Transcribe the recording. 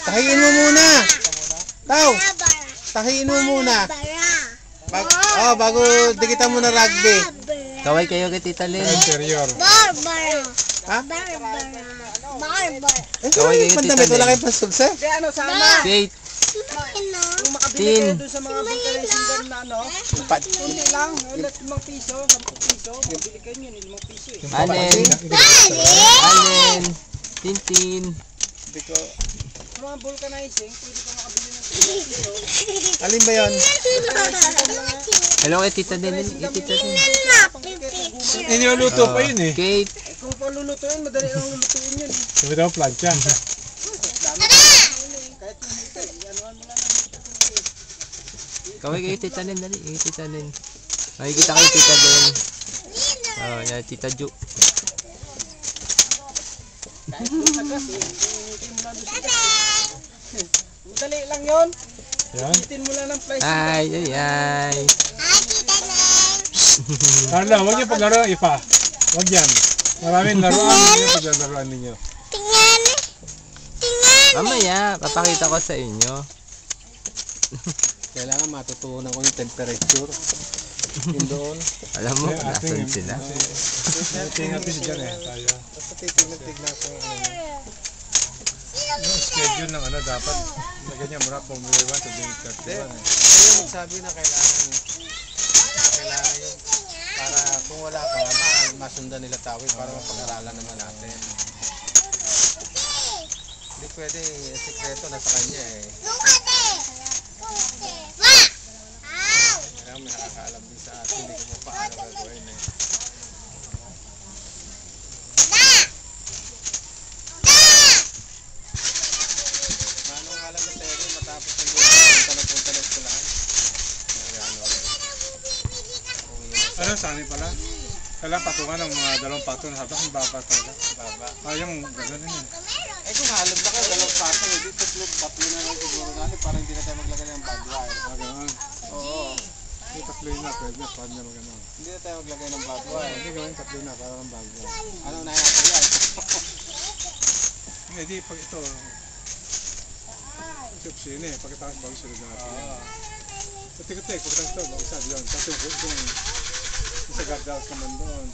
Tahiin mo muna. Tao. Tahiin mo muna. Bago dikitan mo na rugby. Kaway kayo kay Tita Lynn. Interior. Barbara. Ha? Barbara. Kaway kayo pandamit. Wala kayo pasulsa. Ano, sama. Kate. Kung makabili kayo doon sa mga bangkalesindan na ano, kunti lang, ulit 5 piso, 10 piso, mabili kayo yun, 5 piso eh. Allen. Allen. Tintin. Hindi ko. Mga vulcanizing, pwede ka makabili ng 10 piso. Alin ba yun? Hello kay Tita Lynn. Kay Tita Lynn. Iniluluto pa yun eh. Kate. Kung palulutuin, madali lang lulutuin yun eh. Sabi daw plancha. Kahit yung hita, ianuhan mo lang. Kaway kayo Tita Lynn. Dali. Kay Tita Lynn. Makikita kayo Tita Lynn. Oh, yan. Tita Ju. Kahit yung sa gas eh, initin mo lang doon sa gas eh. Madali lang yun. Yan. Initin mo lang ng plastic. Ay, ay, ay. Carla, huwag niyo paglaro ng ipa. Huwag yan. Maraming laruan ninyo paglalaruan ninyo. Mamaya, papakita ko sa inyo. Kailangan matutunan ko yung temperature. Yun doon. Alam mo, Kaya nasan sila. Tingnan natin dyan eh. Tayo. Basta titignan ko. Yung schedule ng ano dapat. Na ganyan mura from day 1 to day 31 eh. Kaya magsabi na kailangan yung para kung wala ka, masundan nila tawid para mapag-aralan naman natin. Hindi pwede, sikreto nasa kanya eh. Kaya may nakakaalam din sa atin, hindi ko mo paano gagawin eh. Manong alam na tayo matapos ng punta na eskwelahan. Ano, sani pala? Kailangan patungan ng mga dalawang pato na habang baba talaga. Baba. Yung gano'n din eh. Eh kung halog na kayo, dalawang pato, hindi tatlo na lang siguro natin para hindi na tayo maglagay ng barbed wire. Gano'n. Oo. Yung tatlo yun na, pwede na, pwede na magano'n. Hindi na tayo maglagay ng barbed wire. Hindi gawin tatlo na, para ng barbed wire. Ano na yan? Yan. Hindi, pag ito, sini eh, pagkatapos bago sunod na natin. Oo. Sa tika-tik, pagkatapos ito, bago sabi yun. Tapos yung sa guardhouse naman doon.